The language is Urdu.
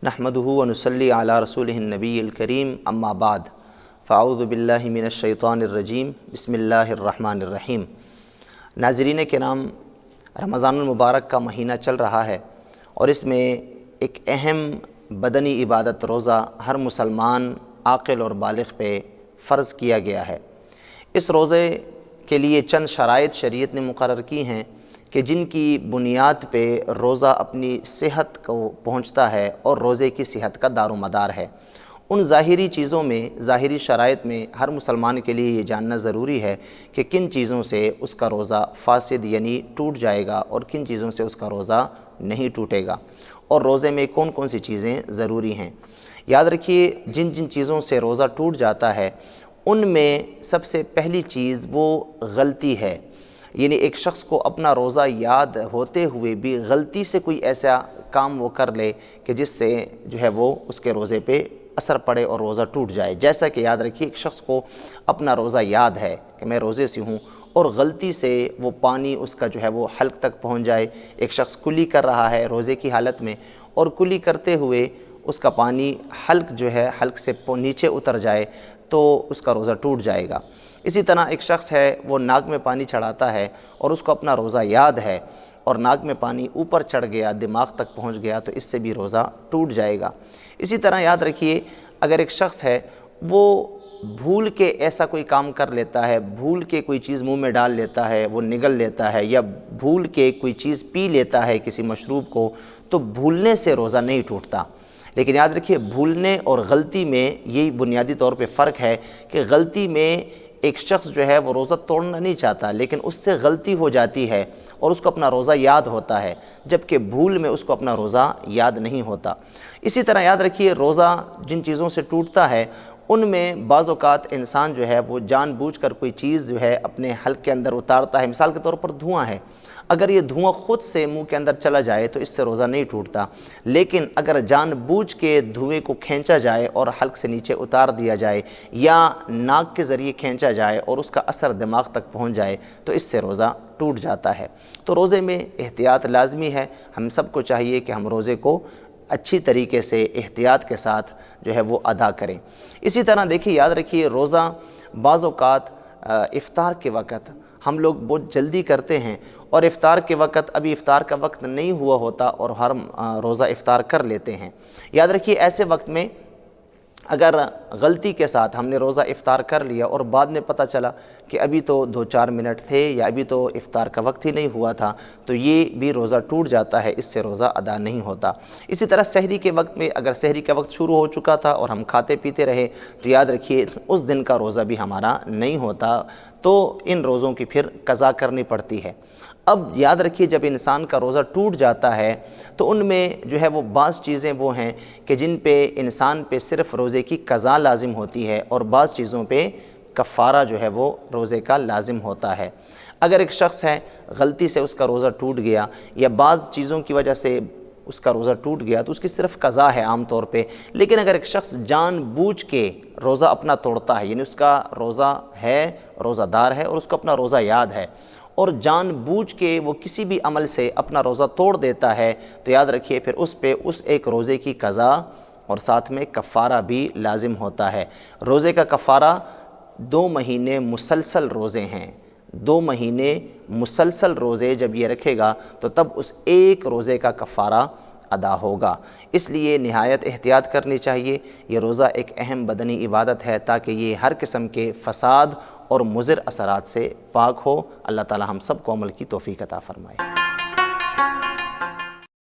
نحمدہ ونصلی علی رسولہ النبی الکریم اما بعد فاعوذ باللہ من الشیطان الرجیم بسم اللہ الرحمن الرحیم۔ ناظرین کرام، رمضان المبارک کا مہینہ چل رہا ہے اور اس میں ایک اہم بدنی عبادت روزہ ہر مسلمان عاقل اور بالغ پہ فرض کیا گیا ہے۔ اس روزے کے لیے چند شرائط شریعت نے مقرر کی ہیں کہ جن کی بنیاد پہ روزہ اپنی صحت کو پہنچتا ہے اور روزے کی صحت کا دار و مدار ہے۔ ان ظاہری چیزوں میں، ظاہری شرائط میں ہر مسلمان کے لیے یہ جاننا ضروری ہے کہ کن چیزوں سے اس کا روزہ فاسد یعنی ٹوٹ جائے گا اور کن چیزوں سے اس کا روزہ نہیں ٹوٹے گا، اور روزے میں کون کون سی چیزیں ضروری ہیں۔ یاد رکھیے، جن جن چیزوں سے روزہ ٹوٹ جاتا ہے ان میں سب سے پہلی چیز وہ غلطی ہے، یعنی ایک شخص کو اپنا روزہ یاد ہوتے ہوئے بھی غلطی سے کوئی ایسا کام وہ کر لے کہ جس سے جو ہے وہ اس کے روزے پہ اثر پڑے اور روزہ ٹوٹ جائے۔ جیسا کہ یاد رکھیے، ایک شخص کو اپنا روزہ یاد ہے کہ میں روزے سے ہوں اور غلطی سے وہ پانی اس کا جو ہے وہ حلق تک پہنچ جائے۔ ایک شخص کلی کر رہا ہے روزے کی حالت میں اور کلی کرتے ہوئے اس کا پانی حلق جو ہے حلق سے نیچے اتر جائے تو اس کا روزہ ٹوٹ جائے گا۔ اسی طرح ایک شخص ہے وہ ناک میں پانی چڑھاتا ہے اور اس کو اپنا روزہ یاد ہے اور ناک میں پانی اوپر چڑھ گیا، دماغ تک پہنچ گیا، تو اس سے بھی روزہ ٹوٹ جائے گا۔ اسی طرح یاد رکھیے، اگر ایک شخص ہے وہ بھول کے ایسا کوئی کام کر لیتا ہے، بھول کے کوئی چیز منہ میں ڈال لیتا ہے، وہ نگل لیتا ہے، یا بھول کے کوئی چیز پی لیتا ہے کسی مشروب کو، تو بھولنے سے روزہ نہیں ٹوٹتا۔ لیکن یاد رکھیے، بھولنے اور غلطی میں یہی بنیادی طور پہ فرق ہے کہ غلطی میں ایک شخص جو ہے وہ روزہ توڑنا نہیں چاہتا لیکن اس سے غلطی ہو جاتی ہے اور اس کو اپنا روزہ یاد ہوتا ہے، جبکہ بھول میں اس کو اپنا روزہ یاد نہیں ہوتا۔ اسی طرح یاد رکھیے، روزہ جن چیزوں سے ٹوٹتا ہے ان میں بعض اوقات انسان جو ہے وہ جان بوجھ کر کوئی چیز جو ہے اپنے حلق کے اندر اتارتا ہے۔ مثال کے طور پر دھواں ہے، اگر یہ دھواں خود سے منہ کے اندر چلا جائے تو اس سے روزہ نہیں ٹوٹتا، لیکن اگر جان بوجھ کے دھوئیں کو کھینچا جائے اور حلق سے نیچے اتار دیا جائے یا ناک کے ذریعے کھینچا جائے اور اس کا اثر دماغ تک پہنچ جائے تو اس سے روزہ ٹوٹ جاتا ہے۔ تو روزے میں احتیاط لازمی ہے، ہم سب کو چاہیے کہ ہم روزے کو اچھی طریقے سے احتیاط کے ساتھ جو ہے وہ ادا کریں۔ اسی طرح دیکھیے، یاد رکھیے، روزہ بعض اوقات افطار کے وقت ہم لوگ بہت جلدی کرتے ہیں اور افطار کے وقت ابھی افطار کا وقت نہیں ہوا ہوتا اور ہر روزہ افطار کر لیتے ہیں۔ یاد رکھیے، ایسے وقت میں اگر غلطی کے ساتھ ہم نے روزہ افطار کر لیا اور بعد میں پتہ چلا کہ ابھی تو 2-4 منٹ تھے یا ابھی تو افطار کا وقت ہی نہیں ہوا تھا، تو یہ بھی روزہ ٹوٹ جاتا ہے، اس سے روزہ ادا نہیں ہوتا۔ اسی طرح سحری کے وقت میں اگر سحری کا وقت شروع ہو چکا تھا اور ہم کھاتے پیتے رہے تو یاد رکھیے اس دن کا روزہ بھی ہمارا نہیں ہوتا، تو ان روزوں کی پھر قضا کرنی پڑتی ہے۔ اب یاد رکھیے، جب انسان کا روزہ ٹوٹ جاتا ہے تو ان میں جو ہے وہ بعض چیزیں وہ ہیں کہ جن پہ انسان پہ صرف روزے کی قضا لازم ہوتی ہے اور بعض چیزوں پہ کفارہ جو ہے وہ روزے کا لازم ہوتا ہے۔ اگر ایک شخص ہے غلطی سے اس کا روزہ ٹوٹ گیا یا بعض چیزوں کی وجہ سے اس کا روزہ ٹوٹ گیا تو اس کی صرف قضا ہے عام طور پہ، لیکن اگر ایک شخص جان بوجھ کے روزہ اپنا توڑتا ہے، یعنی اس کا روزہ ہے، روزہ دار ہے اور اس کو اپنا روزہ یاد ہے، اور جان بوجھ کے وہ کسی بھی عمل سے اپنا روزہ توڑ دیتا ہے، تو یاد رکھیے پھر اس پہ اس ایک روزے کی قضا اور ساتھ میں کفارہ بھی لازم ہوتا ہے۔ روزے کا کفارہ 2 مہینے مسلسل روزے ہیں، 2 مہینے مسلسل روزے جب یہ رکھے گا تو تب اس ایک روزے کا کفارہ ادا ہوگا۔ اس لیے نہایت احتیاط کرنی چاہیے۔ یہ روزہ ایک اہم بدنی عبادت ہے تاکہ یہ ہر قسم کے فساد اور مضر اثرات سے پاک ہو۔ اللہ تعالی ہم سب کو عمل کی توفیق عطا فرمائے۔